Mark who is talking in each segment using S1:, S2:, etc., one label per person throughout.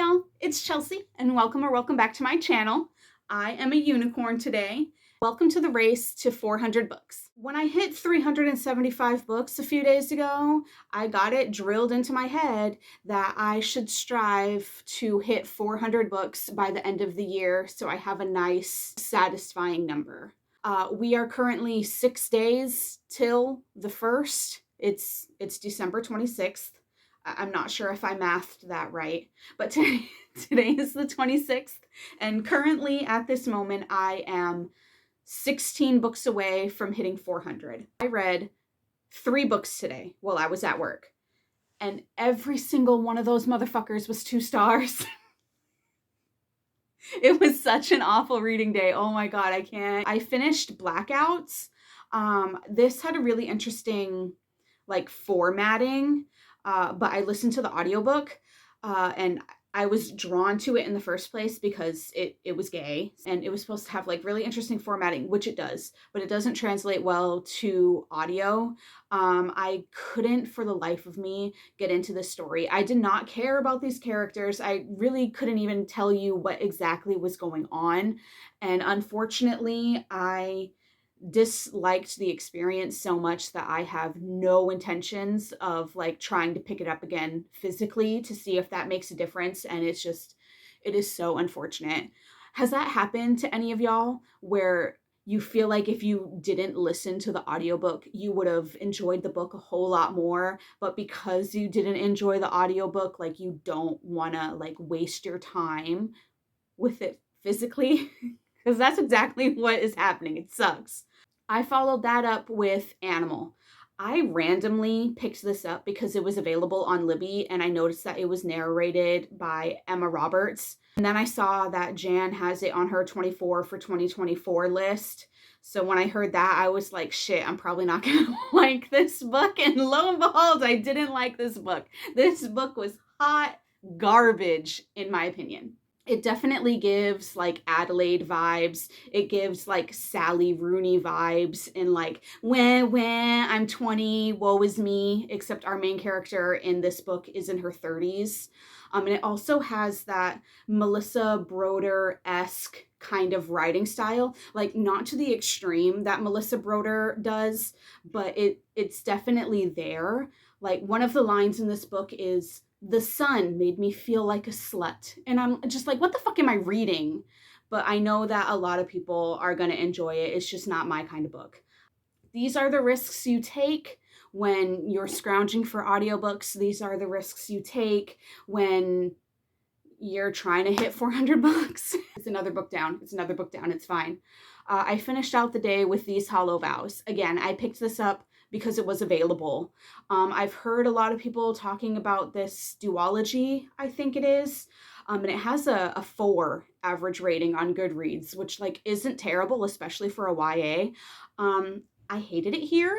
S1: y'all, it's Chelsea and welcome back to my channel. I am a unicorn today. Welcome to the race to 400 books. When I hit 375 books a few days ago, I got it drilled into my head that I should strive to hit 400 books by the end of the year so I have a nice, satisfying number. We are currently 6 days till the 1st. It's December 26th. I'm not sure if I mathed that right, but today is the 26th, and currently at this moment, I am 16 books away from hitting 400. I read 3 books today while I was at work, and every single one of those motherfuckers was 2 stars. It was such an awful reading day. Oh my God, I can't. I finished Blackouts. This had a really interesting, formatting. But I listened to the audiobook, and I was drawn to it in the first place because it was gay and it was supposed to have really interesting formatting, which it does, but it doesn't translate well to audio. I couldn't for the life of me get into this story. I did not care about these characters. I really couldn't even tell you what exactly was going on. And unfortunately, I disliked the experience so much that I have no intentions of trying to pick it up again physically to see if that makes a difference. And it is so unfortunate. Has that happened to any of y'all where you feel like if you didn't listen to the audiobook, you would have enjoyed the book a whole lot more, but because you didn't enjoy the audiobook, you don't want to waste your time with it physically? Because that's exactly what is happening. It sucks. I followed that up with Animal. I randomly picked this up because it was available on Libby, and I noticed that it was narrated by Emma Roberts. And then I saw that Jan has it on her 24 for 2024 list. So when I heard that, I was like, shit, I'm probably not going to like this book. And lo and behold, I didn't like this book. This book was hot garbage, in my opinion. It definitely gives Adelaide vibes. It gives Sally Rooney vibes, and when I'm 20, woe is me, except our main character in this book is in her 30s. And it also has that Melissa Broder-esque kind of writing style, not to the extreme that Melissa Broder does, but it's definitely there. One of the lines in this book is, "The sun made me feel like a slut." And I'm just like, what the fuck am I reading? But I know that a lot of people are going to enjoy it. It's just not my kind of book. These are the risks you take when you're scrounging for audiobooks. These are the risks you take when you're trying to hit 400 books. It's another book down. It's fine. I finished out the day with These Hollow Vows. Again, I picked this up because it was available. I've heard a lot of people talking about this duology, I think it is. And it has a 4 average rating on Goodreads, which isn't terrible, especially for a YA. I hated it here.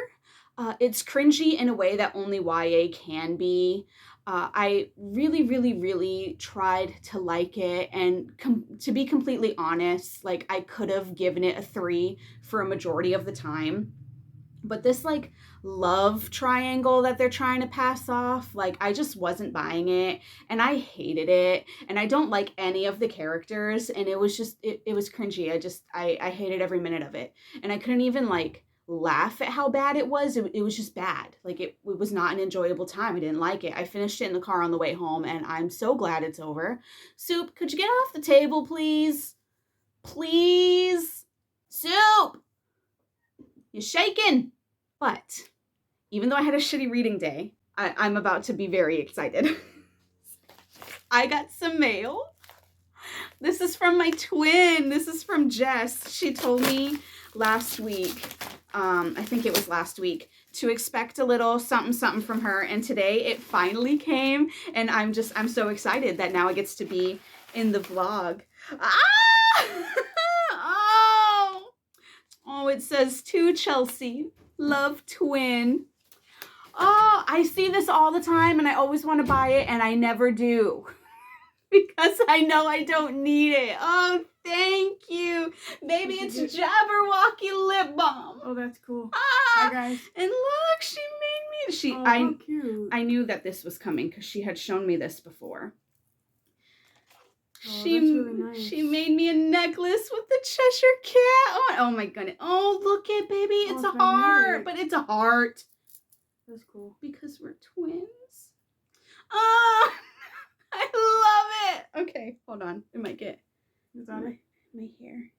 S1: It's cringy in a way that only YA can be. I really, really, really tried to like it, and to be completely honest, I could have given it a 3 for a majority of the time. But this love triangle that they're trying to pass off, I just wasn't buying it, and I hated it, and I don't like any of the characters, and it was just it was cringy. I hated every minute of it, and I couldn't even laugh at how bad it was. It was just bad. It was not an enjoyable time. I didn't like it. I finished it in the car on the way home, and I'm so glad it's over. Soup, could you get off the table, please? Please? Soup! You're shaking. But even though I had a shitty reading day, I'm about to be very excited. I got some mail. This is from my twin. This is from Jess. She told me last week, I think it was last week, to expect a little something something from her, and today it finally came, and I'm so excited that now it gets to be in the vlog. Oh, it says, "To Chelsea, love, twin." Oh, I see this all the time and I always want to buy it and I never do because I know I don't need it. Oh, thank you. Baby, it's Jabberwocky lip balm.
S2: Oh, that's cool.
S1: Hi,
S2: guys.
S1: And look, she made me.
S2: How cute.
S1: I knew that this was coming because she had shown me this before.
S2: that's really nice.
S1: She made me a necklace with the Cheshire Cat on. Oh my goodness. Oh, look it, baby. It's a heart, but it's a heart.
S2: That's cool.
S1: Because we're twins. Oh, I love it. Okay, hold on. It might get my hair.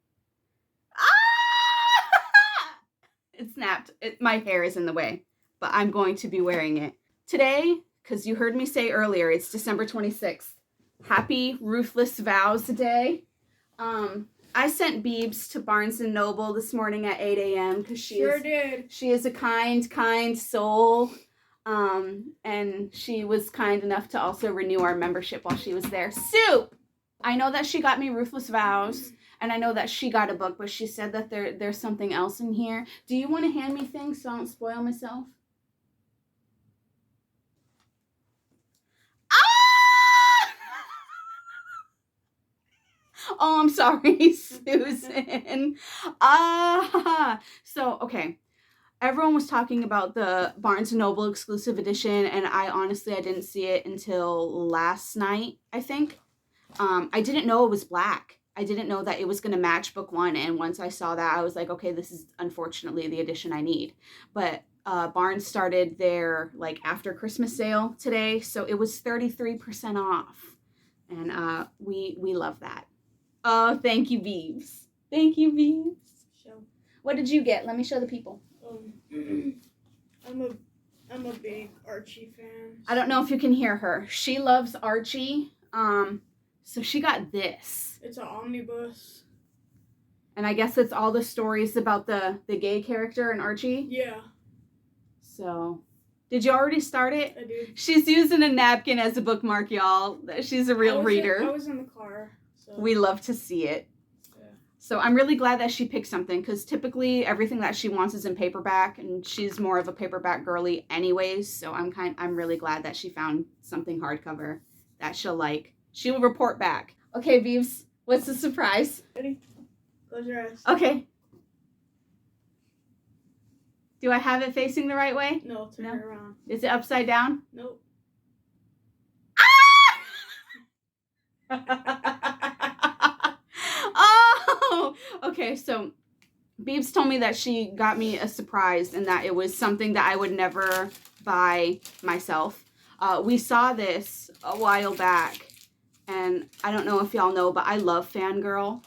S1: Ah! It snapped. My hair is in the way, but I'm going to be wearing it. Today, because you heard me say earlier, it's December 26th. Happy Ruthless Vows Day. I sent Beebs to Barnes & Noble this morning at 8 a.m. because she is a kind soul. And she was kind enough to also renew our membership while she was there. Soup! I know that she got me Ruthless Vows, and I know that she got a book, but she said that there's something else in here. Do you want to hand me things so I don't spoil myself? Oh, I'm sorry, Susan. So, okay. Everyone was talking about the Barnes & Noble exclusive edition, and I didn't see it until last night, I think. I didn't know it was black. I didn't know that it was going to match book 1, and once I saw that, I was like, okay, this is unfortunately the edition I need. But Barnes started their, after Christmas sale today, so it was 33% off. And we love that. Oh, thank you, Beebs. Thank you, Beebs.
S2: Show.
S1: What did you get? Let me show the people.
S2: I'm a big Archie fan.
S1: I don't know if you can hear her. She loves Archie. So she got this.
S2: It's an omnibus.
S1: And I guess it's all the stories about the gay character in Archie.
S2: Yeah.
S1: So, did you already start it?
S2: I did.
S1: She's using a napkin as a bookmark, y'all. She's a real reader.
S2: I was in the car. So.
S1: We love to see it.
S2: Yeah.
S1: So I'm really glad that she picked something, because typically everything that she wants is in paperback, and she's more of a paperback girly anyways. So I'm really glad that she found something hardcover that she'll like. She will report back. Okay, Beebs, what's the surprise?
S2: Ready? Close your eyes.
S1: Okay. Do I have it facing the right way?
S2: No, turn it around.
S1: Is it upside down?
S2: Nope.
S1: Oh! Okay, so Beebs told me that she got me a surprise and that it was something that I would never buy myself. We saw this a while back, and I don't know if y'all know, but I love Fangirl.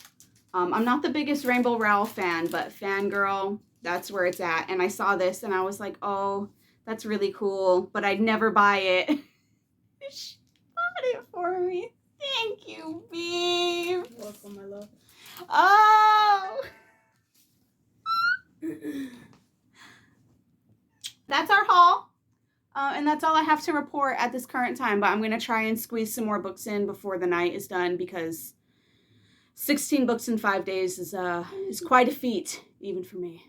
S1: I'm not the biggest Rainbow Rowell fan, but Fangirl, that's where it's at. And I saw this and I was like, oh, that's really cool, but I'd never buy it. She bought it for me. Thank you, Beebs.
S2: You're welcome, my love.
S1: Oh! That's our haul. And that's all I have to report at this current time. But I'm going to try and squeeze some more books in before the night is done, because 16 books in 5 days is quite a feat, even for me.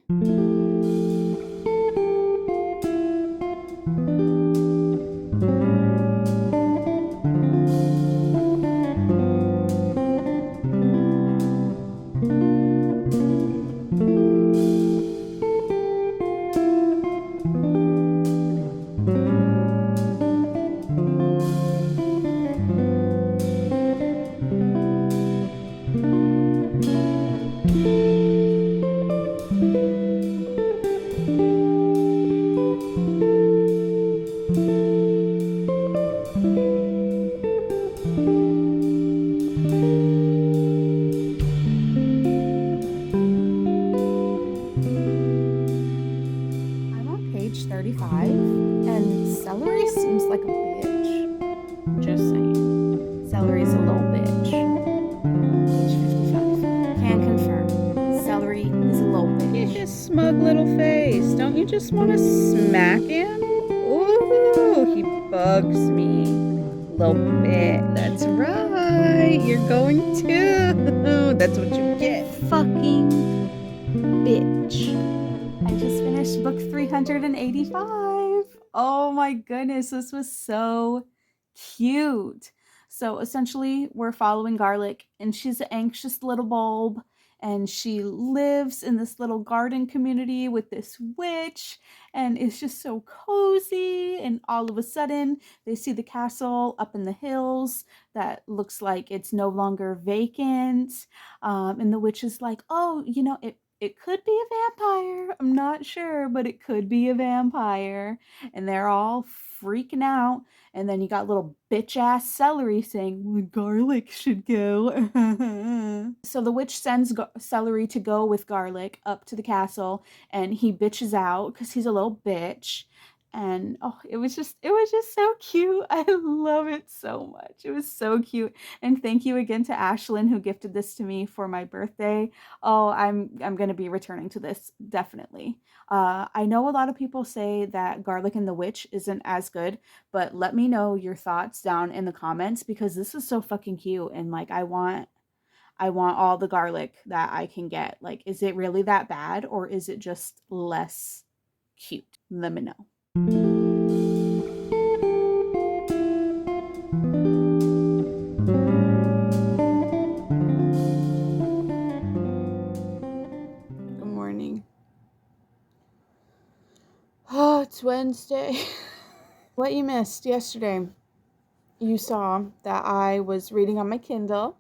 S1: Smug little face. Don't you just want to smack him? Ooh, he bugs me a little bit. That's right. You're going to. That's what you get. Fucking bitch. I just finished book 385. Oh my goodness, this was so cute. So essentially, we're following Garlic, and she's an anxious little bulb. and she lives in this little garden community with this witch, and it's just so cozy. And all of a sudden they see the castle up in the hills that looks like it's no longer vacant. And the witch is like, oh, it could be a vampire. I'm not sure, but it could be a vampire. And they're all freaking out. And then you got little bitch ass Celery saying, well, Garlic should go. So the witch sends Celery to go with Garlic up to the castle, and he bitches out because he's a little bitch. And oh, it was just so cute. I love it so much. It was so cute. And thank you again to Ashlyn who gifted this to me for my birthday. Oh, I'm gonna be returning to this definitely. I know a lot of people say that Garlic and the Witch isn't as good, but let me know your thoughts down in the comments because this is so fucking cute, and like I want all the garlic that I can get. Like, is it really that bad or is it just less cute? Let me know. Good morning. Oh, it's Wednesday. What you missed yesterday, you saw that I was reading on my Kindle.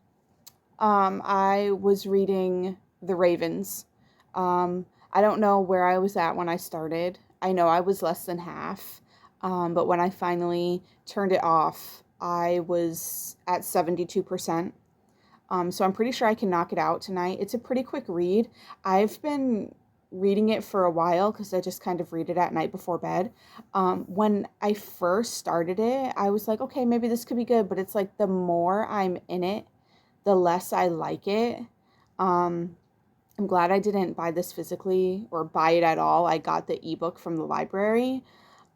S1: I was reading The Ravens. I don't know where I was at when I started. I know I was less than half. But when I finally turned it off, I was at 72%. So I'm pretty sure I can knock it out tonight. It's a pretty quick read. I've been reading it for a while because I just kind of read it at night before bed. When I first started it, I was like, okay, maybe this could be good. But it's like the more I'm in it, the less I like it. I'm glad I didn't buy this physically or buy it at all. I got the ebook from the library.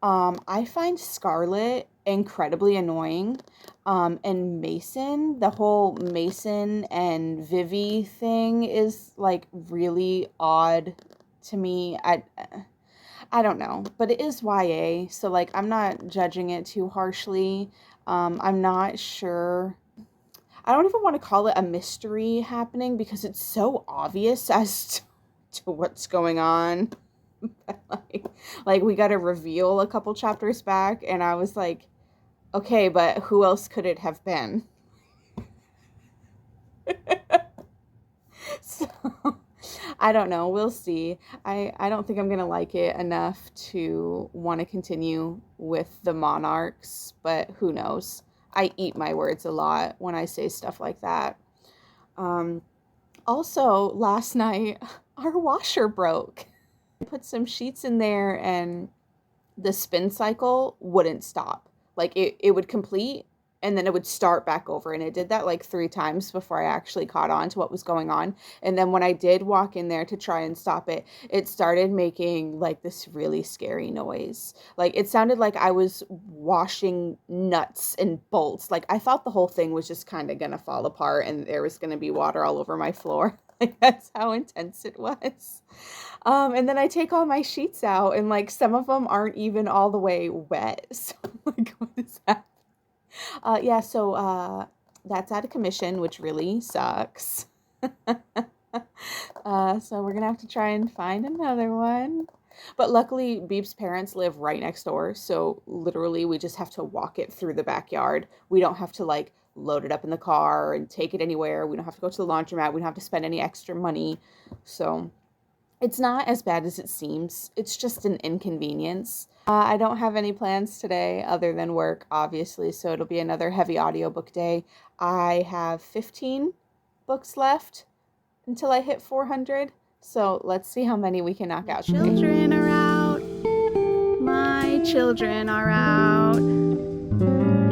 S1: I find Scarlet incredibly annoying. And Mason, the whole Mason and Vivi thing is like really odd to me. I don't know, but it is YA, so like I'm not judging it too harshly. I'm not sure. I don't even want to call it a mystery happening because it's so obvious as to what's going on. like we got a reveal a couple chapters back, and I was like, okay, but who else could it have been? So I don't know. We'll see. I don't think I'm going to like it enough to want to continue with the Monarchs, but who knows? I eat my words a lot when I say stuff like that. Also, last night, our washer broke. I put some sheets in there and the spin cycle wouldn't stop. Like it would complete and then it would start back over. And it did that like 3 times before I actually caught on to what was going on. And then when I did walk in there to try and stop it, it started making like this really scary noise. Like it sounded like I was washing nuts and bolts. Like I thought the whole thing was just kind of going to fall apart and there was going to be water all over my floor. Like that's how intense it was. And then I take all my sheets out and like some of them aren't even all the way wet. So like, what is that? Yeah, so that's out of commission, which really sucks. So we're gonna have to try and find another one. But luckily, Beep's parents live right next door, so literally we just have to walk it through the backyard. We don't have to like load it up in the car and take it anywhere. We don't have to go to the laundromat. We don't have to spend any extra money. So it's not as bad as it seems. It's just an inconvenience. I don't have any plans today other than work, obviously, so it'll be another heavy audiobook day. I have 15 books left until I hit 400, so let's see how many we can knock out today. Children are out. My children are out.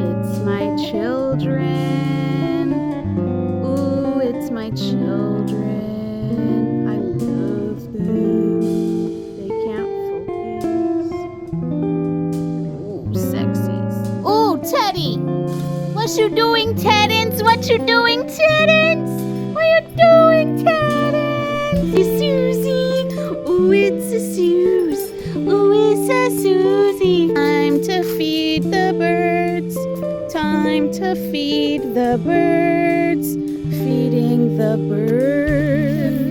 S1: It's my children. Ooh, it's my children. I love them. They can't focus. Ooh, sexies. Ooh, Teddy! What you doing, Teddins? What you doing, Teddins? What you doing, Teddins? It's Susie. Ooh, it's a Suze. Ooh, it's a Susie. Time to feed the birds. Time to feed the birds. Feeding the birds.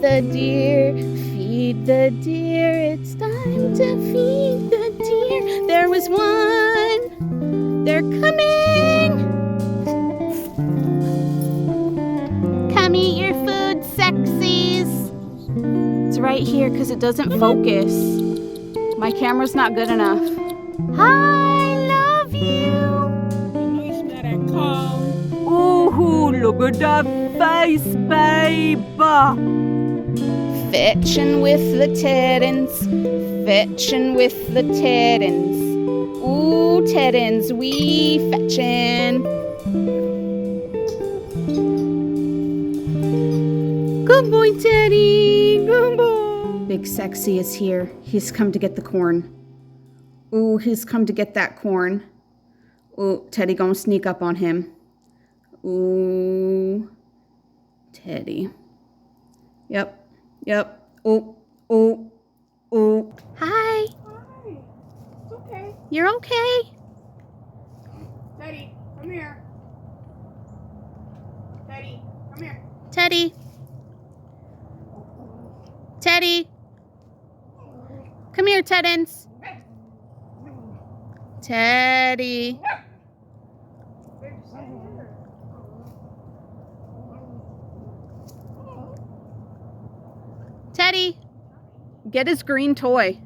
S1: the deer, feed the deer, it's time to feed the deer. There was one, they're coming. Come eat your food, sexies. It's right here because it doesn't focus. My camera's not good enough. I love you.
S2: You smell that cow.
S1: Ooh, look at that face, babe. Fetching with the teddins, fetching with the teddins. Ooh, teddins, we fetching. Good boy, Teddy. Good boy. Big Sexy is here. He's come to get the corn. Ooh, he's come to get that corn. Ooh, Teddy gonna sneak up on him. Ooh, Teddy. Yep. Oh. Hi.
S2: Hi. It's okay.
S1: You're okay?
S2: Teddy, come here. Teddy, come here.
S1: Teddy. Teddy. Come here, Teddins. Teddy. Teddy. Get his green toy.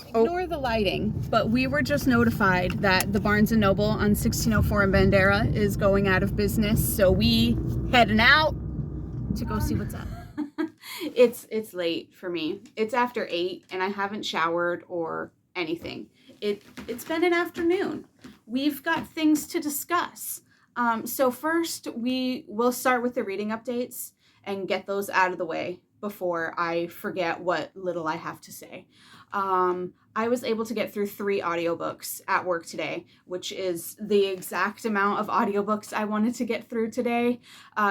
S1: Ignore the lighting, but we were just notified that the Barnes & Noble on 1604 in Bandera is going out of business, so we heading out to go see what's up. It's late for me. It's after 8 and I haven't showered or anything. It's been an afternoon. We've got things to discuss. So first we will start with the reading updates and get those out of the way before I forget what little I have to say. I was able to get through 3 audiobooks at work today, which is the exact amount of audiobooks I wanted to get through today.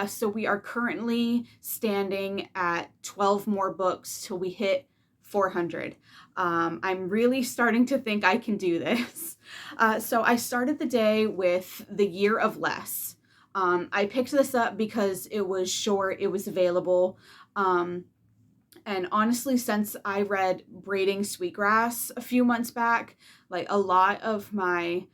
S1: So we are currently standing at 12 more books till we hit 400. I'm really starting to think I can do this. So I started the day with The Year of Less. I picked this up because it was short, it was available. And honestly, since I read Braiding Sweetgrass a few months back, like a lot of my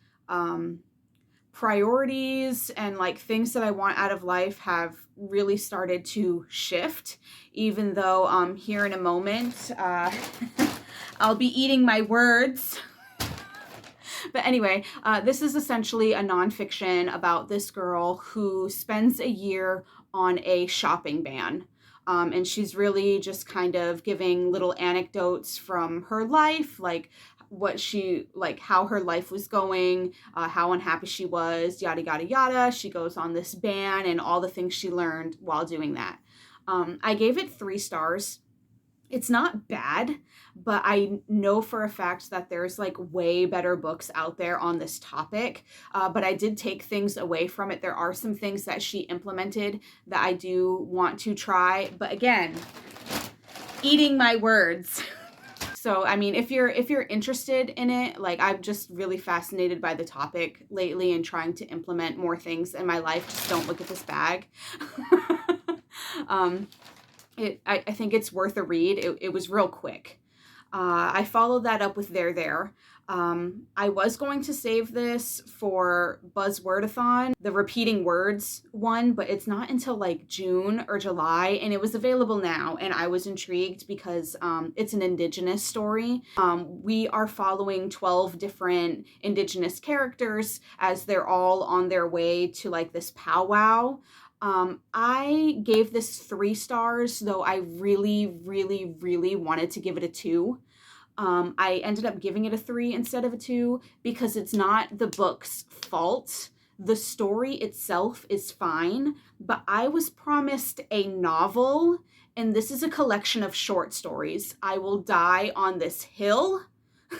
S1: priorities and like things that I want out of life have really started to shift, even though here in a moment, I'll be eating my words. But anyway, this is essentially a nonfiction about this girl who spends a year on a shopping ban. And she's really just kind of giving little anecdotes from her life, like how her life was going, how unhappy she was, yada, yada, yada. She goes on this ban and all the things she learned while doing that. I gave it 3 stars. It's not bad, but I know for a fact that there's like way better books out there on this topic, but I did take things away from it. There are some things that she implemented that I do want to try, but again, eating my words. So, I mean, if you're interested in it, like I'm just really fascinated by the topic lately and trying to implement more things in my life. Just don't look at this bag. I think it's worth a read. It was real quick. I followed that up with There. I was going to save this for Buzzwordathon, the repeating words one, but it's not until like June or July, and it was available now, and I was intrigued because it's an Indigenous story. We are following 12 different Indigenous characters as they're all on their way to like this powwow. I gave this 3 stars, though I really, really, really wanted to give it a 2. I ended up giving it a 3 instead of a 2 because it's not the book's fault. The story itself is fine, but I was promised a novel, and this is a collection of short stories. I Will Die on This Hill.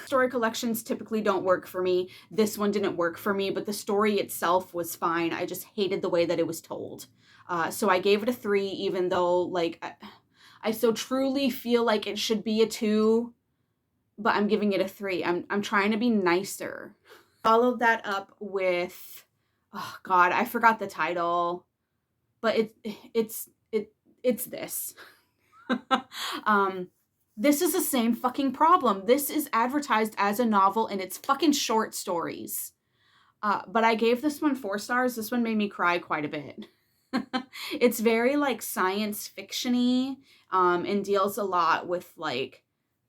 S1: Story collections typically don't work for me. This one didn't work for me, but the story itself was fine. I just hated the way that it was told. So I gave it a 3, even though like I so truly feel like it should be a 2. but I'm giving it a 3. I'm trying to be nicer. Followed that up with, oh God, I forgot the title, but it's this. um, this is the same fucking problem. This is advertised as a novel and it's fucking short stories. But I gave this one 4 stars. This one made me cry quite a bit. It's very like science fiction-y, and deals a lot with like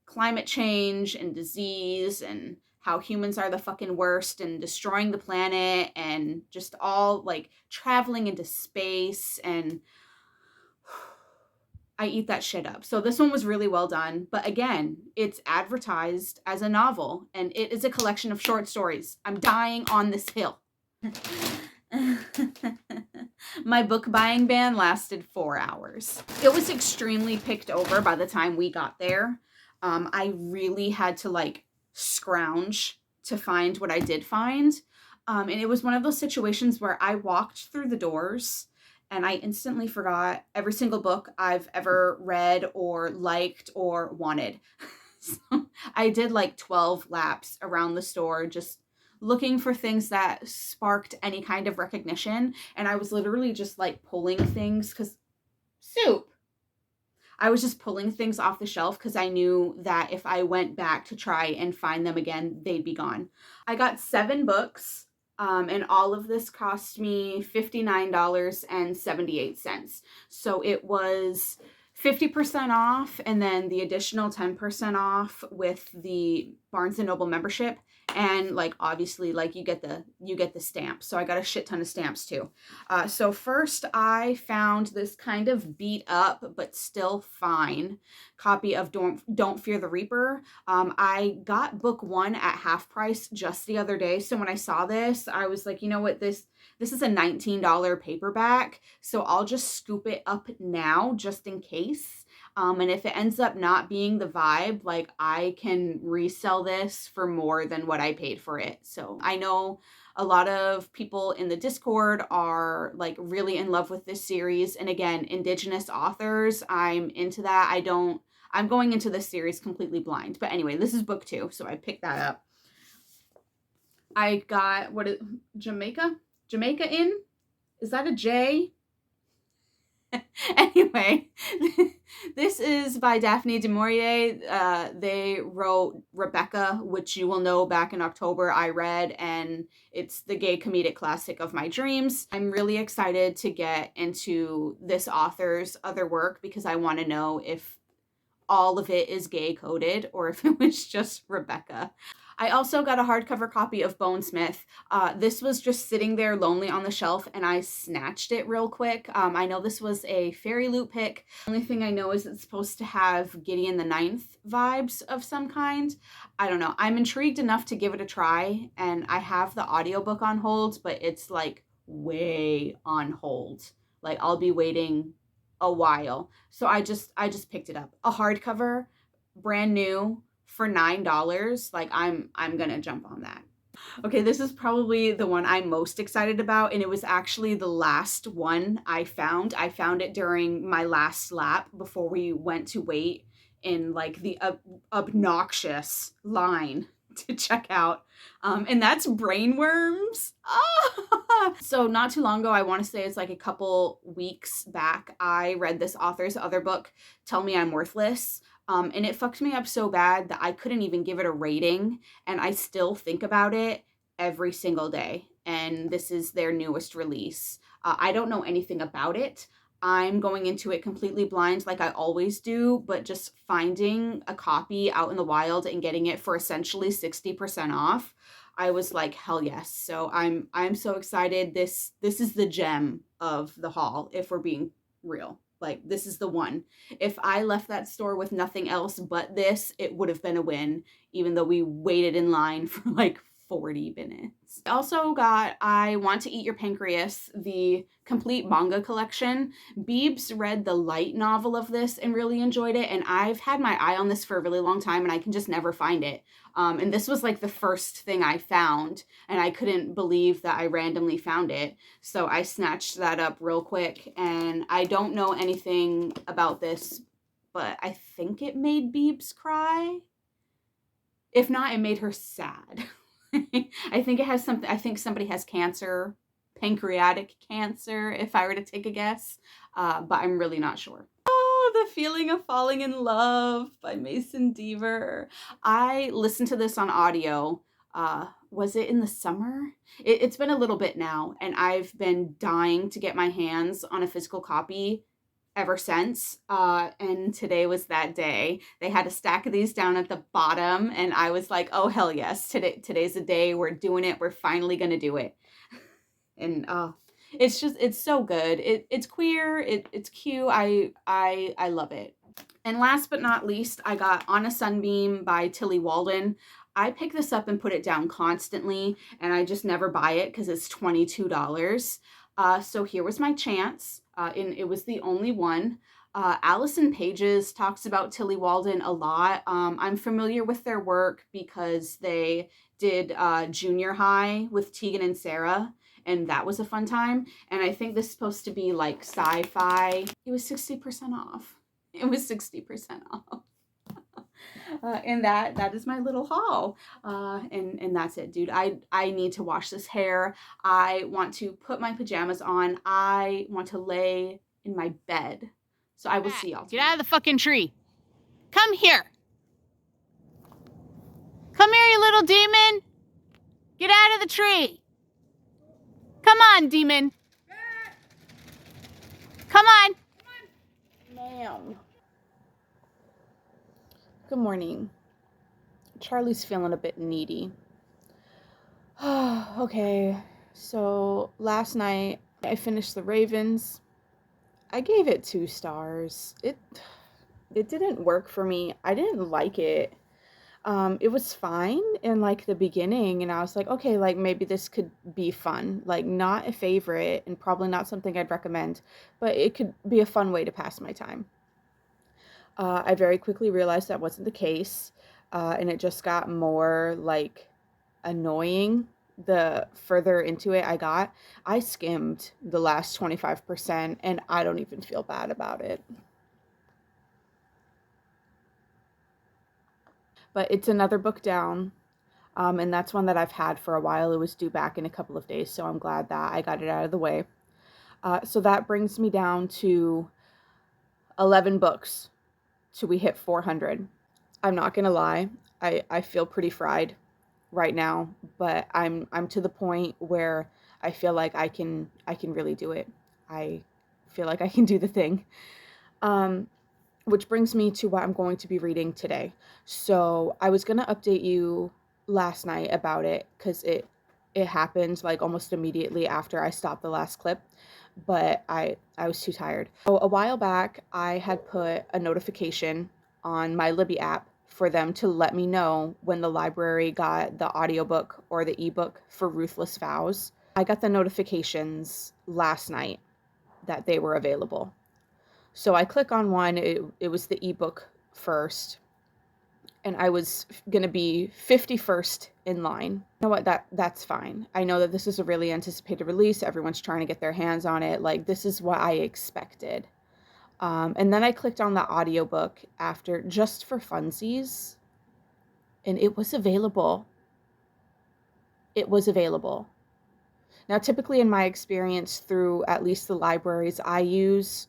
S1: climate change and disease and how humans are the fucking worst and destroying the planet and just all like traveling into space, and I eat that shit up. So this one was really well done. But again, it's advertised as a novel and it is a collection of short stories. I'm dying on this hill. My book buying ban lasted 4 hours. It was extremely picked over by the time we got there. I really had to like scrounge to find what I did find. And it was one of those situations where I walked through the doors and I instantly forgot every single book I've ever read or liked or wanted. So I did like 12 laps around the store just looking for things that sparked any kind of recognition. And I was literally just like pulling things because soup. I was just pulling things off the shelf because I knew that if I went back to try and find them again, they'd be gone. I got 7 books, and all of this cost me $59.78. So it was 50% off and then the additional 10% off with the Barnes & Noble membership. And like obviously like you get the stamp. So I got a shit ton of stamps too. So first I found this kind of beat up but still fine copy of Don't Fear the Reaper. I got book 1 at half price just the other day. So when I saw this, I was like, you know what, this is a $19 paperback. So I'll just scoop it up now just in case. And if it ends up not being the vibe, like I can resell this for more than what I paid for it. So I know a lot of people in the Discord are like really in love with this series. And again, Indigenous authors, I'm into that. I'm going into this series completely blind. But anyway, this is book 2. So I picked that up. I got, Jamaica Inn? Is that a J? Anyway, this is by Daphne du Maurier. They wrote Rebecca, which you will know back in October I read, and it's the gay comedic classic of my dreams. I'm really excited to get into this author's other work because I want to know if all of it is gay coded or if it was just Rebecca. I also got a hardcover copy of Bonesmith. This was just sitting there lonely on the shelf and I snatched it real quick. I know this was a Fairy Loot pick. The only thing I know is it's supposed to have Gideon the Ninth vibes of some kind. I don't know. I'm intrigued enough to give it a try, and I have the audiobook on hold, but it's like way on hold. Like I'll be waiting a while. So I just picked it up. A hardcover, brand new, for $9. Like I'm gonna jump on that. Okay, this is probably the one I'm most excited about, and it was actually the last one I found. I found it during my last lap before we went to wait in like the obnoxious line to check out. And that's Brainworms. Ah! So not too long ago, I want to say it's like a couple weeks back, I read this author's other book, Tell Me I'm Worthless. And it fucked me up so bad that I couldn't even give it a rating. And I still think about it every single day. And this is their newest release. I don't know anything about it. I'm going into it completely blind like I always do, but just finding a copy out in the wild and getting it for essentially 60% off, I was like, hell yes. So I'm so excited. This is the gem of the haul, if we're being real. Like, this is the one. If I left that store with nothing else but this, it would have been a win, even though we waited in line for like 40 minutes. I also got I Want to Eat Your Pancreas, the complete manga collection. Beebs read the light novel of this and really enjoyed it, and I've had my eye on this for a really long time and I can just never find it. And this was like the first thing I found, and I couldn't believe that I randomly found it. So I snatched that up real quick, and I don't know anything about this, but I think it made Beebs cry. If not, it made her sad. I think it has something, I think somebody has cancer, pancreatic cancer, if I were to take a guess, but I'm really not sure. Oh, The Feeling of Falling in Love by Mason Deaver. I listened to this on audio. Was it in the summer? It's been a little bit now, and I've been dying to get my hands on a physical copy ever since. And today was that day. They had a stack of these down at the bottom, and I was like, oh, hell yes. Today's the day. We're doing it. We're finally going to do it. And it's so good. It's queer. It's cute. I love it. And last but not least, I got On a Sunbeam by Tilly Walden. I pick this up and put it down constantly, and I just never buy it because it's $22. So here was my chance, and it was the only one. Allison Pages talks about Tilly Walden a lot. I'm familiar with their work because they did Junior High with Tegan and Sarah, and that was a fun time. And I think this is supposed to be like sci-fi. It was 60% off. It was 60% off. And that is my little haul. And that's it, dude. I need to wash this hair. I want to put my pajamas on. I want to lay in my bed. So I will see y'all.
S3: Get out of the fucking tree. Come here. Come here, you little demon. Get out of the tree. Come on, demon. Come on.
S1: Ma'am. Good morning. Charlie's feeling a bit needy. Okay, so last night I finished The Ravens. I gave it 2 stars. It didn't work for me. I didn't like it. It was fine in like the beginning, and I was like, okay, like maybe this could be fun. Like not a favorite and probably not something I'd recommend, but it could be a fun way to pass my time. I very quickly realized that wasn't the case, and it just got more like annoying the further into it I got. I skimmed the last 25%, and I don't even feel bad about it. But it's another book down, and that's one that I've had for a while. It was due back in a couple of days, so I'm glad that I got it out of the way. So that brings me down to 11 books till we hit 400. I'm not gonna lie, I feel pretty fried right now, but I'm to the point where I feel like I can really do it. I feel like I can do the thing. Which brings me to what I'm going to be reading today. So I was gonna update you last night about it because it happened like almost immediately after I stopped the last clip, but I was too tired. So a while back I had put a notification on my Libby app for them to let me know when the library got the audiobook or the ebook for Ruthless Vows. I got the notifications last night that they were available. So I click on one, it was the ebook first, and I was gonna be 51st in line. You know what, that's fine. I know that this is a really anticipated release, everyone's trying to get their hands on it, like this is what I expected. And then I clicked on the audiobook after just for funsies, and it was available. It was available. Now, typically in my experience through at least the libraries I use,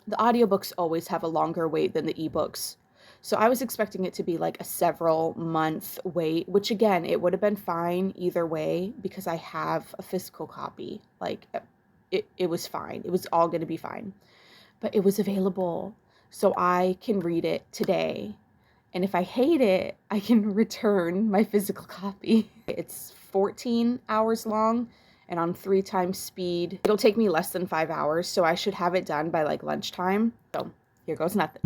S1: the audiobooks always have a longer wait than the ebooks. So I was expecting it to be like a several month wait, which again, it would have been fine either way because I have a physical copy. Like it was fine. It was all going to be fine. But it was available, so I can read it today. And if I hate it, I can return my physical copy. It's 14 hours long, and on 3 times speed. It'll take me less than 5 hours, so I should have it done by like lunchtime. So here goes nothing.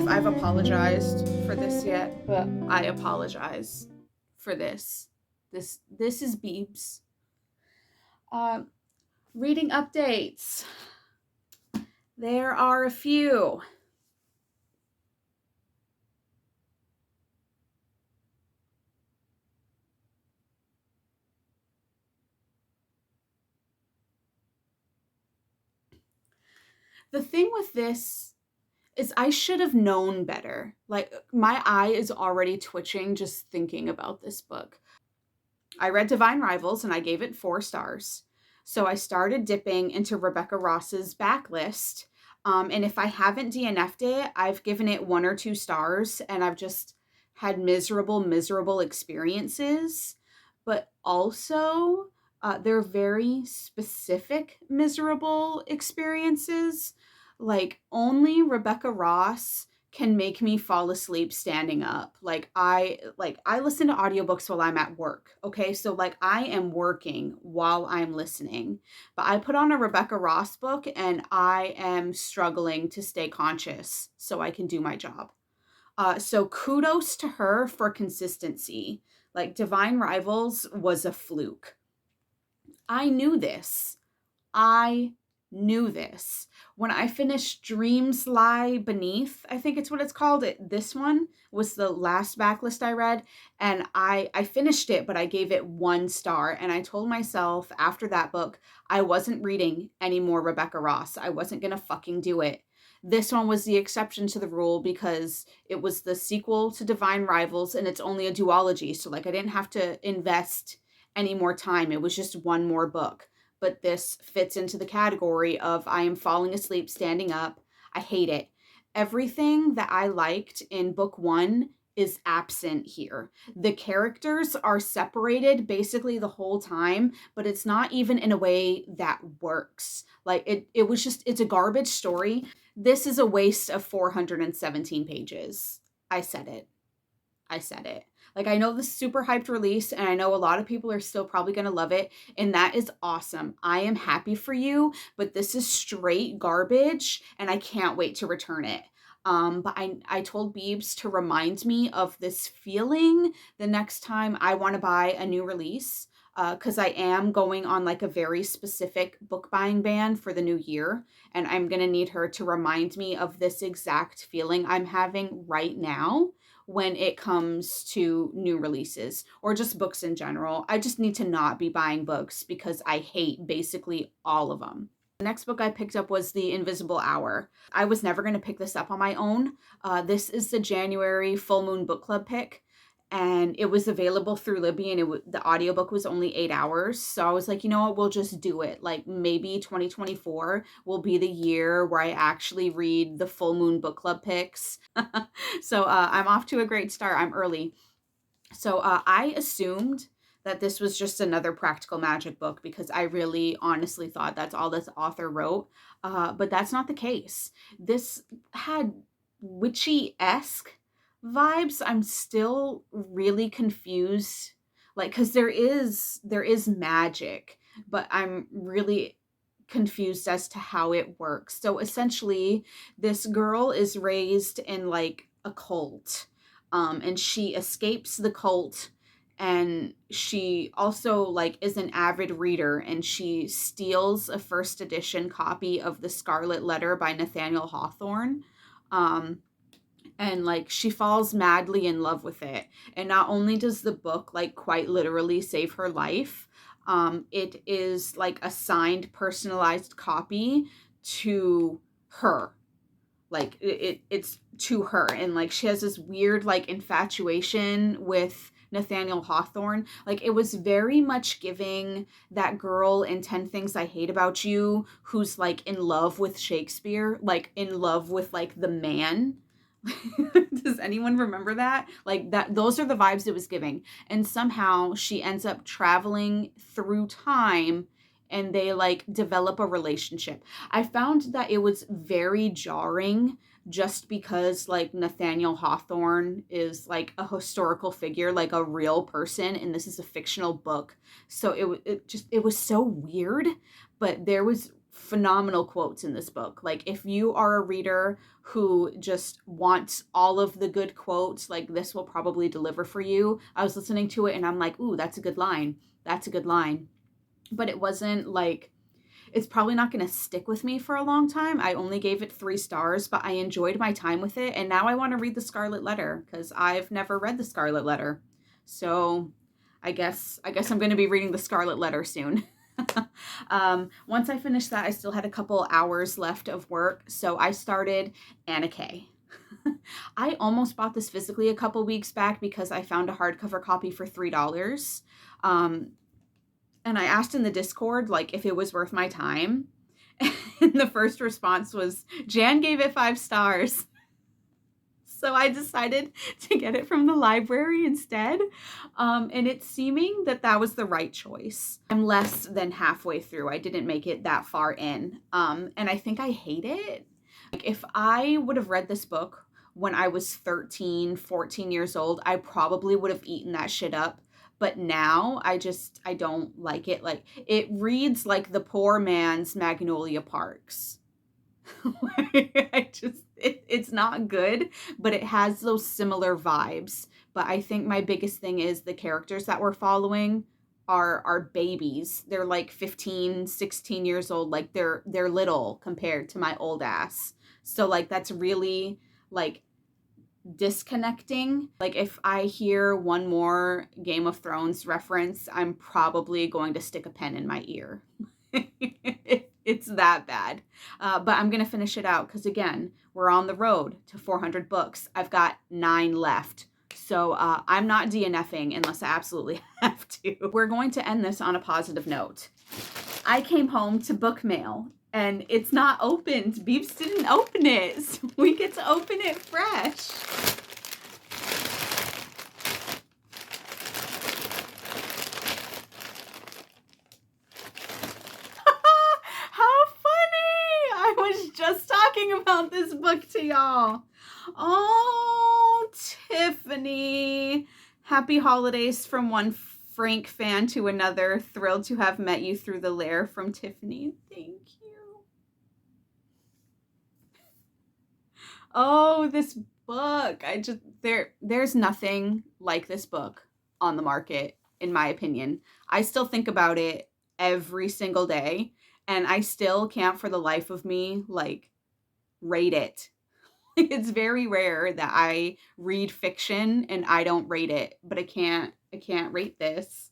S1: I've apologized for this yet, but I apologize for this. This is Beeps. Reading updates. There are a few. The thing with this is I should have known better. Like, my eye is already twitching just thinking about this book. I read Divine Rivals and I gave it 4 stars. So I started dipping into Rebecca Ross's backlist. And if I haven't DNF'd it, I've given it 1 or 2 stars and I've just had miserable experiences. But also, they're very specific miserable experiences. Like, only Rebecca Ross can make me fall asleep standing up. I listen to audiobooks while I'm at work. Okay? So like I am working while I'm listening. But I put on a Rebecca Ross book and I am struggling to stay conscious so I can do my job. So kudos to her for consistency. Like Divine Rivals was a fluke. I knew this. I knew this. When I finished Dreams Lie Beneath, I think it's what it's called. This one was the last backlist I read, and I finished it, but I gave it 1 star. And I told myself after that book, I wasn't reading any more Rebecca Ross. I wasn't gonna fucking do it. This one was the exception to the rule because it was the sequel to Divine Rivals, and it's only a duology. So like I didn't have to invest any more time. It was just 1 more book. But this fits into the category of I am falling asleep standing up. I hate it. Everything that I liked in book 1 is absent here. The characters are separated basically the whole time, but it's not even in a way that works. Like it was just, it's a garbage story. This is a waste of 417 pages. I said it. I said it. Like, I know this is super hyped release, and I know a lot of people are still probably going to love it, and that is awesome. I am happy for you, but this is straight garbage, and I can't wait to return it. But I told Beebs to remind me of this feeling the next time I want to buy a new release, because I am going on like a very specific book buying ban for the new year, and I'm going to need her to remind me of this exact feeling I'm having right now when it comes to new releases or just books in general. I just need to not be buying books because I hate basically all of them. The next book I picked up was The Invisible Hour. I was never going to pick this up on my own. This is the January Full Moon Book Club pick, and it was available through Libby, and the audiobook was only 8 hours. So I was like, you know what, we'll just do it. Like maybe 2024 will be the year where I actually read the Full Moon Book Club picks. So I'm off to a great start. I'm early. So I assumed that this was just another practical magic book because I really honestly thought that's all this author wrote. But that's not the case. This had witchy-esque vibes. I'm still really confused, like, because there is magic, but I'm really confused as to how it works. So essentially, this girl is raised in like a cult, and she escapes the cult, and she also like is an avid reader, and she steals a first edition copy of The Scarlet Letter by Nathaniel Hawthorne. And like she falls madly in love with it, and not only does the book like quite literally save her life, it is like a signed personalized copy to her. Like it's to her, and like she has this weird like infatuation with Nathaniel Hawthorne. Like it was very much giving that girl in 10 Things I Hate About You who's like in love with Shakespeare, like in love with like the man. Does anyone remember that? Like that, those are the vibes it was giving. And somehow she ends up traveling through time and they like develop a relationship. I found that it was very jarring just because like Nathaniel Hawthorne is like a historical figure, like a real person, and this is a fictional book. So it was so weird, but there was phenomenal quotes in this book. Like if you are a reader who just wants all of the good quotes, like this will probably deliver for you. I was listening to it and I'm like, ooh, that's a good line. That's a good line. But it wasn't like, it's probably not going to stick with me for a long time. I only gave it 3 stars, but I enjoyed my time with it. And now I want to read The Scarlet Letter because I've never read The Scarlet Letter. So I guess I'm going to be reading The Scarlet Letter soon. Once I finished that, I still had a couple hours left of work. So I started Anna Kay. I almost bought this physically a couple weeks back because I found a hardcover copy for $3. And I asked in the Discord, like, if it was worth my time. And the first response was, Jan gave it 5 stars. So I decided to get it from the library instead. And it's seeming that that was the right choice. I'm less than halfway through. I didn't make it that far in. And I think I hate it. Like, if I would have read this book when I was 13, 14 years old, I probably would have eaten that shit up. But now I don't like it. Like, it reads like the poor man's Magnolia Parks. It's not good, but it has those similar vibes. But I think my biggest thing is the characters that we're following are babies. They're like 15, 16 years old. Like, they're little compared to my old ass. So, like, that's really, like, disconnecting. Like, if I hear one more Game of Thrones reference, I'm probably going to stick a pen in my ear. It's that bad. But I'm going to finish it out because, again, we're on the road to 400 books. I've got 9 left. So I'm not DNFing unless I absolutely have to. We're going to end this on a positive note. I came home to book mail and it's not opened. Beeps didn't open it. So we get to open it fresh. How funny! I was just talking about this book to y'all. Oh, Tiffany. Happy holidays from one Frank fan to another. Thrilled to have met you through the lair, from Tiffany. Thank you. Oh, this book. There's nothing like this book on the market, in my opinion. I still think about it every single day, and I still can't for the life of me, like, rate it. It's very rare that I read fiction and I don't rate it, but I can't rate this.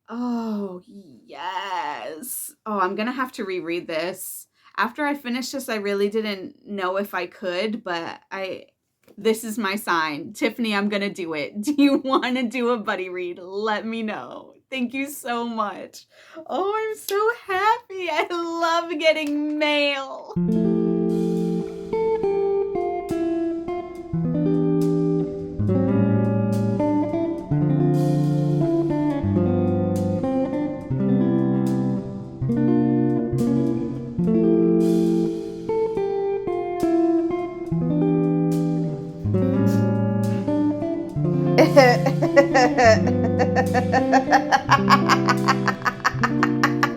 S1: Oh, yes. Oh, I'm gonna have to reread this. After I finished this, I really didn't know if I could, but this is my sign. Tiffany, I'm gonna do it. Do you want to do a buddy read? Let me know. Thank you so much. Oh, I'm so happy. I love getting mail.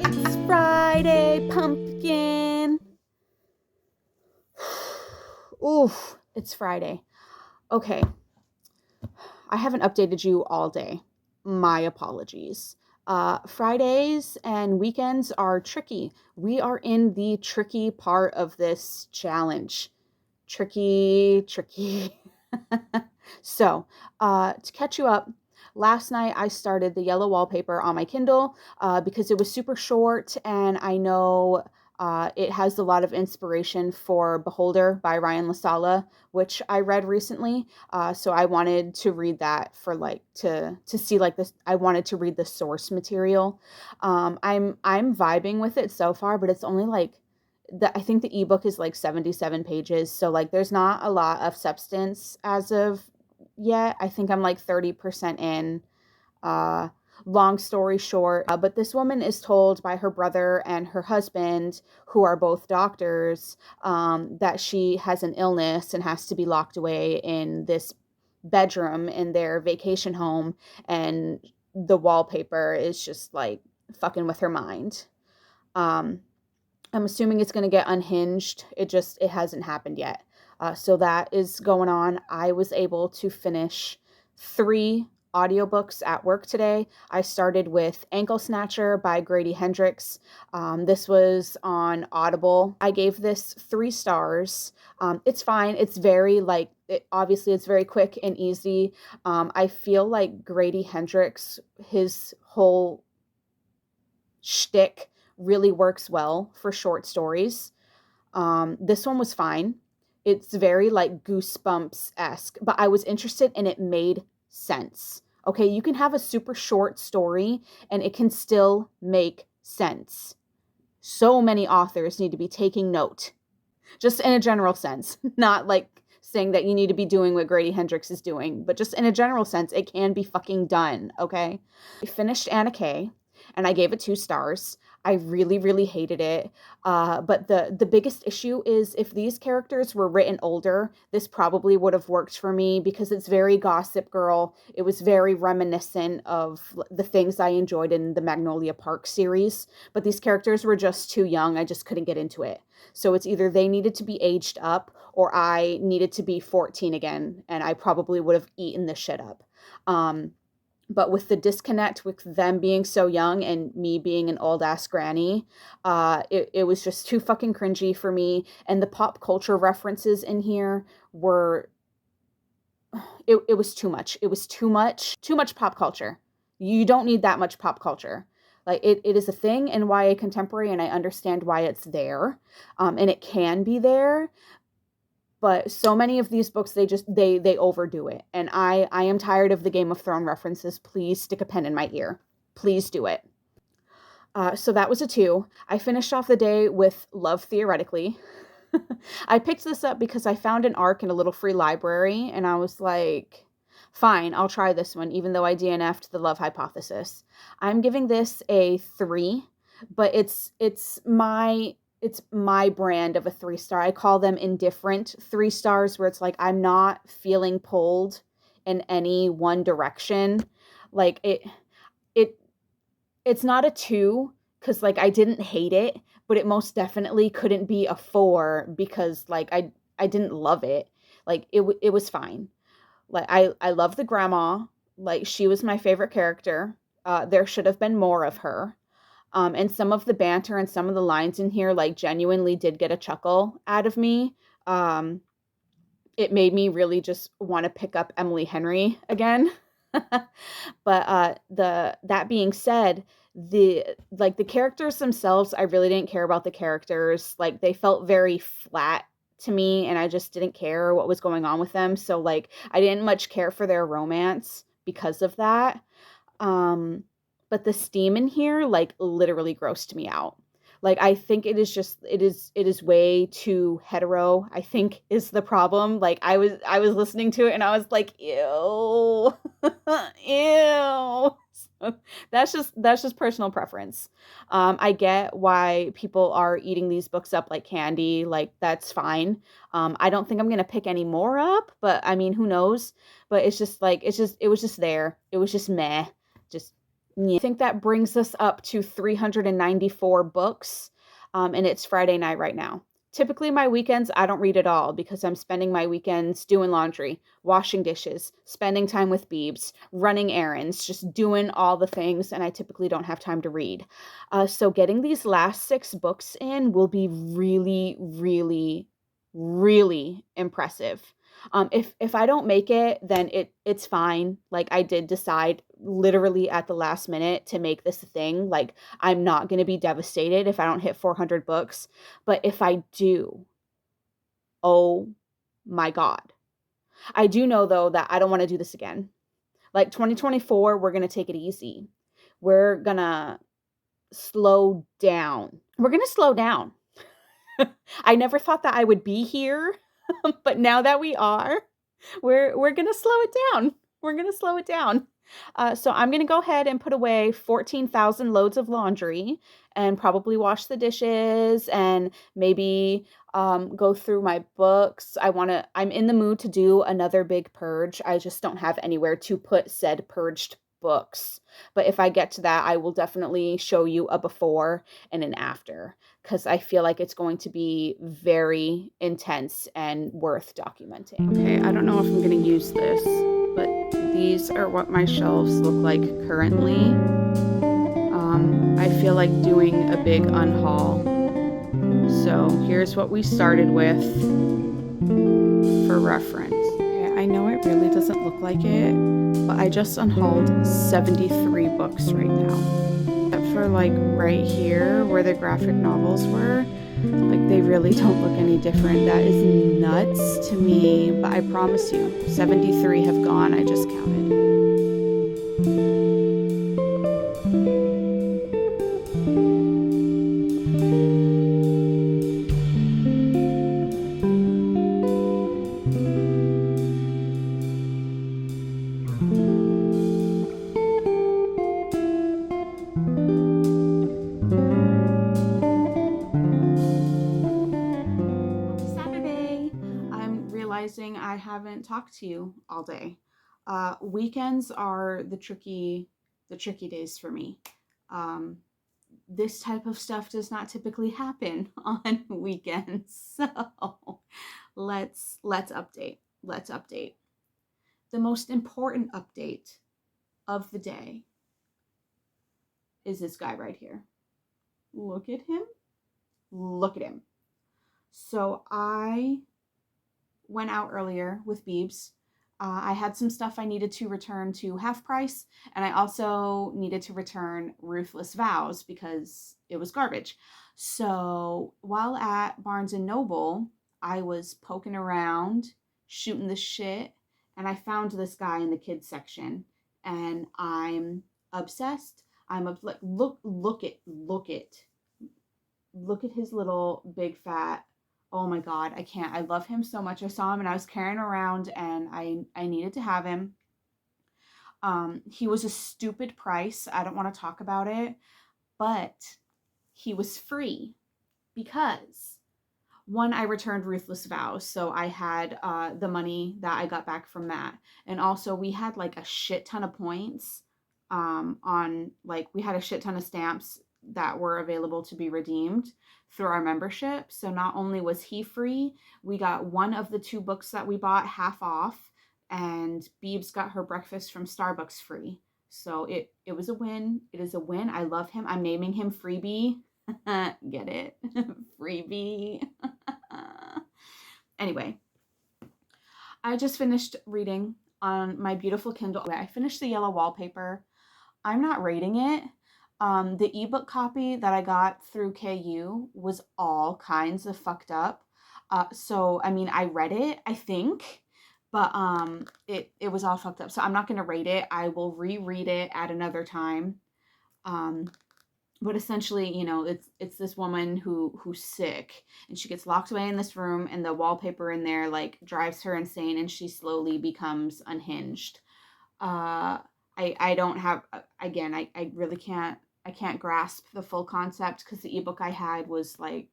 S1: It's Friday, pumpkin. Oof, it's Friday. Okay. I haven't updated you all day. My apologies. Fridays and weekends are tricky. We are in the tricky part of this challenge. Tricky. So, to catch you up, last night I started The Yellow Wallpaper on my Kindle because it was super short, and I know it has a lot of inspiration for Beholder by Ryan LaSala, which I read recently. So I wanted to read that for, like, to see, like, this. I wanted to read the source material. I'm vibing with it so far, but it's only like I think the ebook is like 77 pages. So, like, there's not a lot of substance as of yet. I think I'm like 30% in. Long story short, but this woman is told by her brother and her husband, who are both doctors, that she has an illness and has to be locked away in this bedroom in their vacation home, and the wallpaper is just, like, fucking with her mind. I'm assuming it's going to get unhinged. It hasn't happened yet. So that is going on. I was able to finish 3 audiobooks at work today. I started with Ankle Snatcher by Grady Hendrix. This was on Audible. I gave this 3 stars. It's fine. It's very obviously it's very quick and easy. I feel like Grady Hendrix, his whole shtick really works well for short stories. This one was fine. It's very like Goosebumps-esque, but I was interested and it made sense. Okay, you can have a super short story and it can still make sense. So many authors need to be taking note, just in a general sense, not like saying that you need to be doing what Grady Hendrix is doing, but just in a general sense, it can be fucking done, okay? I finished Anna Kay, and I gave it 2 stars. I really, really hated it. But the biggest issue is if these characters were written older, this probably would have worked for me because it's very Gossip Girl. It was very reminiscent of the things I enjoyed in the Magnolia Park series. But these characters were just too young. I just couldn't get into it. So it's either they needed to be aged up or I needed to be 14 again, and I probably would have eaten this shit up. But with the disconnect with them being so young and me being an old ass granny, it was just too fucking cringy for me. And the pop culture references in here were, it was too much. It was too much pop culture. You don't need that much pop culture. Like it is a thing in YA contemporary, and I understand why it's there, and it can be there. But so many of these books, they overdo it. And I am tired of the Game of Thrones references. Please stick a pen in my ear. Please do it. So that was a 2. I finished off the day with Love Theoretically. I picked this up because I found an arc in a little free library, and I was like, fine, I'll try this one, even though I DNF'd the Love Hypothesis. I'm giving this a 3, but it's my brand of a 3-star. I call them indifferent 3 stars, where it's like I'm not feeling pulled in any one direction. Like it's not a 2 because like I didn't hate it, but it most definitely couldn't be a 4 because like I didn't love it. Like it was fine. Like I love the grandma. Like she was my favorite character. There should have been more of her. And some of the banter and some of the lines in here, like, genuinely did get a chuckle out of me. It made me really just want to pick up Emily Henry again. But that being said, the characters themselves, I really didn't care about the characters. Like, they felt very flat to me, and I just didn't care what was going on with them. So, like, I didn't much care for their romance because of that. But the steam in here, like, literally grossed me out. Like, I think it is way too hetero, I think is the problem. Like, I was listening to it and I was like, ew, ew. So that's just personal preference. I get why people are eating these books up like candy. Like, that's fine. I don't think I'm going to pick any more up, but I mean, who knows? But it's just like, it was just there. It was just meh. Just, yeah. I think that brings us up to 394 books, and it's Friday night right now. Typically, my weekends, I don't read at all because I'm spending my weekends doing laundry, washing dishes, spending time with Beebs, running errands, just doing all the things, and I typically don't have time to read. So getting these last 6 books in will be really, really, really impressive. If I don't make it, then it's fine. Like, I did decide literally at the last minute to make this a thing. Like, I'm not going to be devastated if I don't hit 400 books. But if I do, oh my God. I do know, though, that I don't want to do this again. Like, 2024, we're going to take it easy. We're going to slow down. We're going to slow down. I never thought that I would be here. But now that we are, we're going to slow it down. We're going to slow it down. So I'm going to go ahead and put away 14,000 loads of laundry and probably wash the dishes and maybe go through my books. I'm in the mood to do another big purge. I just don't have anywhere to put said purged books. But if I get to that, I will definitely show you a before and an after, because I feel like it's going to be very intense and worth documenting. Okay, I don't know if I'm going to use this, but these are what my shelves look like currently. I feel like doing a big unhaul. So here's what we started with for reference. Okay, I know it really doesn't look like it, but I just unhauled 73 books right now. Except for like right here where the graphic novels were, like they really don't look any different. That is nuts to me, but I promise you, 73 have gone. I just counted. Saturday, I'm realizing I haven't talked to you all day. Weekends are the tricky days for me. Um, this type of stuff does not typically happen on weekends. So let's update. Let's update. The most important update of the day is this guy right here. Look at him. Look at him. So I went out earlier with Beebs. I had some stuff I needed to return to half price, and I also needed to return Ruthless Vows because it was garbage. So while at Barnes and Noble, I was poking around, shooting the shit, and I found this guy in the kids section, and I'm obsessed. Like look at his little big fat. Oh my god, I can't. I love him so much. I saw him and I was carrying around and I needed to have him. He was a stupid price. I don't want to talk about it, but he was free because one, I returned Ruthless Vows, so I had the money that I got back from that, and also we had like a shit ton of points on like we had a shit ton of stamps that were available to be redeemed through our membership. So not only was he free, we got one of the two books that we bought half off, and Beebs got her breakfast from Starbucks free. So it was a win. It is a win. I love him. I'm naming him Freebie. Get it? Freebie. Anyway, I just finished reading on my beautiful Kindle. I finished the yellow wallpaper. I'm not rating it. The ebook copy that I got through KU was all kinds of fucked up. So I mean, I read it, I think, but it was all fucked up. So I'm not gonna rate it. I will reread it at another time. But essentially, you know, it's this woman who's sick and she gets locked away in this room and the wallpaper in there like drives her insane and she slowly becomes unhinged. I don't have, again, I really can't, I can't grasp the full concept because the ebook I had was like,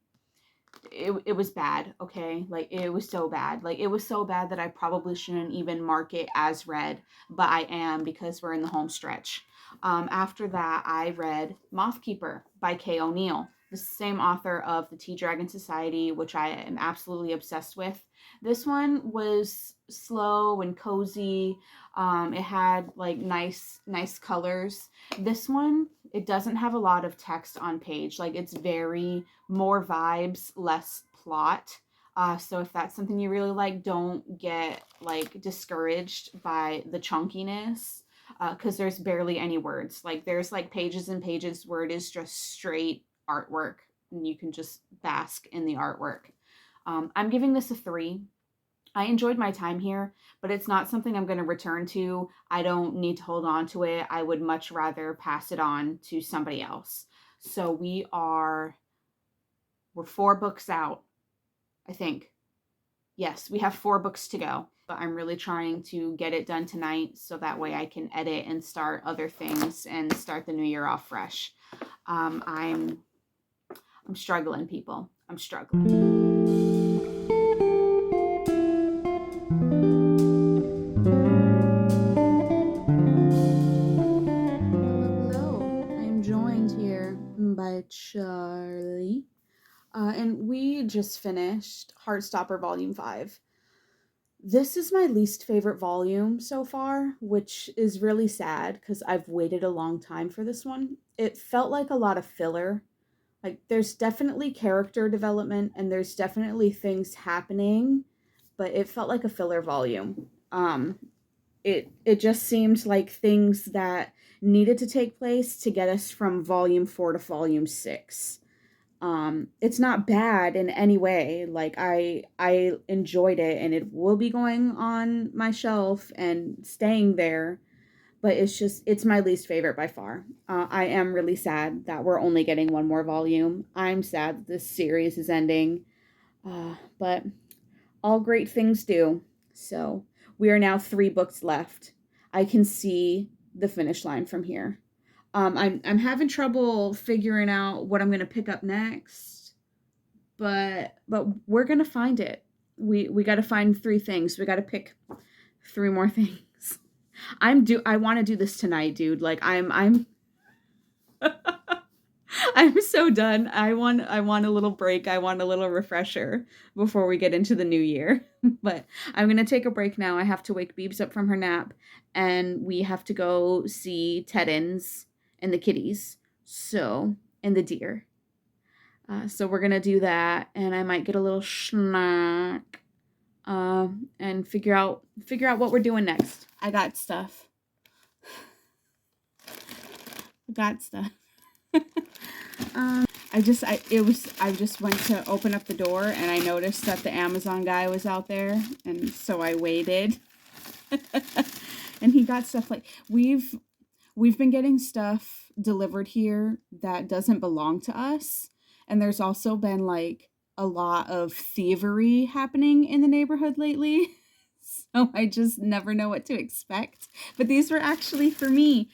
S1: it was bad, okay? Like, it was so bad. Like, it was so bad that I probably shouldn't even mark it as read, but I am because we're in the home stretch. After that, I read Mothkeeper by Kay O'Neill, the same author of The Tea Dragon Society, which I am absolutely obsessed with. This one was slow and cozy. It had like nice colors. This one, it doesn't have a lot of text on page. Like, it's very more vibes, less plot. So if that's something you really like, don't get like discouraged by the chunkiness, because there's barely any words. Like, there's like pages and pages where it is just straight artwork and you can just bask in the artwork. I'm giving this a 3. I enjoyed my time here, but it's not something I'm going to return to. I don't need to hold on to it. I would much rather pass it on to somebody else. So we're 4 books out, I think. Yes, we have 4 books to go, but I'm really trying to get it done tonight so that way I can edit and start other things and start the new year off fresh. I'm struggling, people. I'm struggling. Hello. I am joined here by Charlie. And we just finished Heartstopper Volume 5. This is my least favorite volume so far, which is really sad because I've waited a long time for this one. It felt like a lot of filler. Like, there's definitely character development and there's definitely things happening, but it felt like a filler volume. It just seemed like things that needed to take place to get us from volume 4 to volume 6. It's not bad in any way. Like, I enjoyed it and it will be going on my shelf and staying there, but it's my least favorite by far. I am really sad that we're only getting one more volume. I'm sad that this series is ending, but all great things do. So we are now 3 books left. I can see the finish line from here. I'm having trouble figuring out what I'm gonna pick up next, but we're gonna find it. We got to find 3 things. We got to pick 3 more things. I want to do this tonight, dude. Like, I'm I'm so done. I want a little break. I want a little refresher before we get into the new year. But I'm going to take a break now. I have to wake Beebs up from her nap and we have to go see Teddins and the kitties. So, and the deer. So we're going to do that and I might get a little snack and figure out what we're doing next. I got stuff. I just went to open up the door and I noticed that the Amazon guy was out there, and so I waited. And he got stuff like we've been getting stuff delivered here that doesn't belong to us, and there's also been like a lot of thievery happening in the neighborhood lately. So I just never know what to expect. But these were actually for me.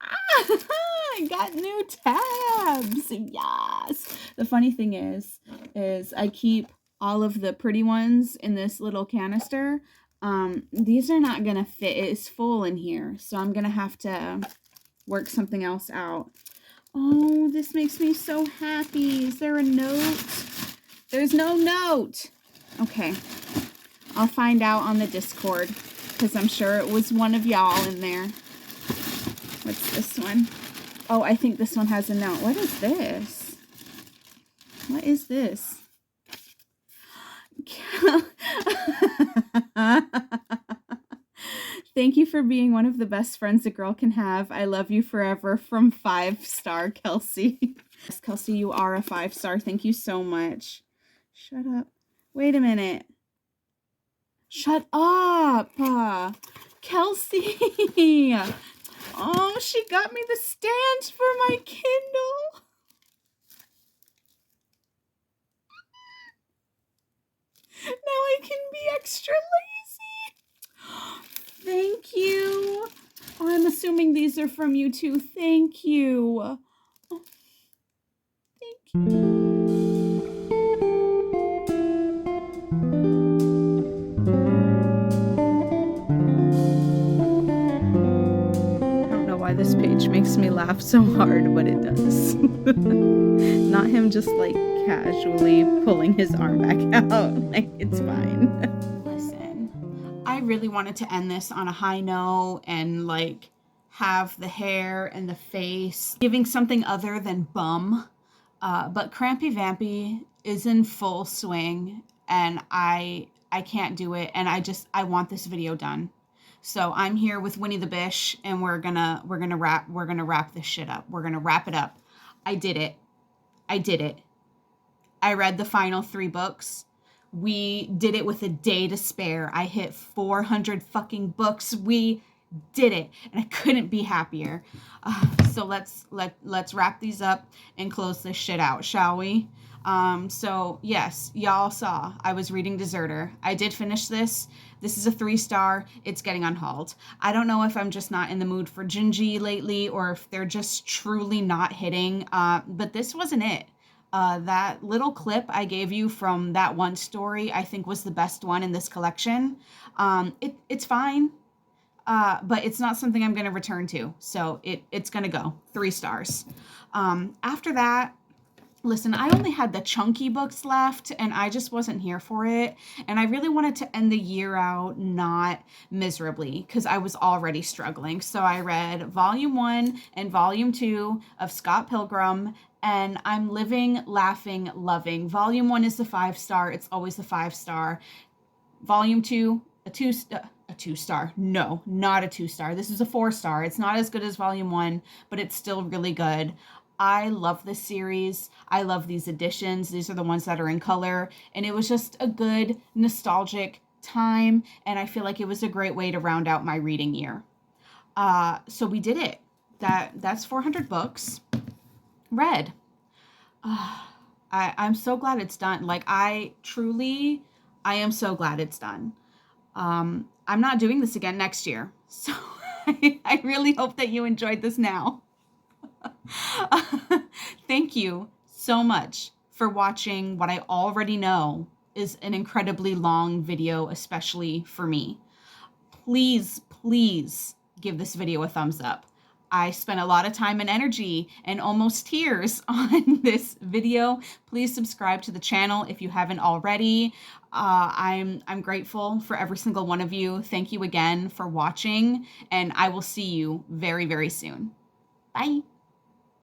S1: I got new tabs. Yes. The funny thing is I keep all of the pretty ones in this little canister. These are not gonna fit. It's full in here, so I'm gonna have to work something else out. Oh, this makes me so happy. Is there a note? There's no note. Okay. I'll find out on the Discord, because I'm sure it was one of y'all in there. What's this one? Oh, I think this one has a note. What is this? What is this? Thank you for being one of the best friends a girl can have. I love you forever, from 5-star Kelsey. Yes, Kelsey, you are a 5-star. Thank you so much. Shut up. Wait a minute. Shut up, Kelsey. Oh, she got me the stand for my Kindle. Now I can be extra lazy. Thank you. Oh, I'm assuming these are from you too. Thank you. Oh, thank you. Why this page makes me laugh so hard, but it does. Not him just like casually pulling his arm back out. Like, it's fine. Listen, I really wanted to end this on a high note and like have the hair and the face giving something other than bum. But Crampy Vampy is in full swing and I can't do it, and I want this video done. So I'm here with Winnie the Bish, and we're gonna wrap this shit up. We're gonna wrap it up. I did it. I read the final 3 books. We did it with a day to spare. I hit 400 fucking books. We did it, and I couldn't be happier. So let's wrap these up and close this shit out, shall we? So yes, y'all saw I was reading Deserter. I did finish this. This is a 3-star. It's getting unhauled. I don't know if I'm just not in the mood for Gingy lately, or if they're just truly not hitting. But this wasn't it. That little clip I gave you from that one story, I think was the best one in this collection. It's fine. But it's not something I'm going to return to. So it's going to go 3 stars. After that, Listen, I only had the chunky books left and I just wasn't here for it. And I really wanted to end the year out not miserably because I was already struggling. So I read volume 1 and volume 2 of Scott Pilgrim, and I'm living, laughing, loving. Volume 1 is the 5-star. It's always the 5-star. Volume 2, a 2-star. No, not a 2-star. This is a 4-star. It's not as good as volume 1, but it's still really good. I love this series. I love these editions. These are the ones that are in color. And it was just a good, nostalgic time. And I feel like it was a great way to round out my reading year. So we did it. That's 400 books read. I'm so glad it's done. Like, I am so glad it's done. I'm not doing this again next year. So I really hope that you enjoyed this now. Thank you so much for watching what I already know is an incredibly long video, especially for me. Please, please give this video a thumbs up. I spent a lot of time and energy and almost tears on this video. Please subscribe to the channel if you haven't already. I'm grateful for every single one of you. Thank you again for watching, and I will see you very, very soon. Bye.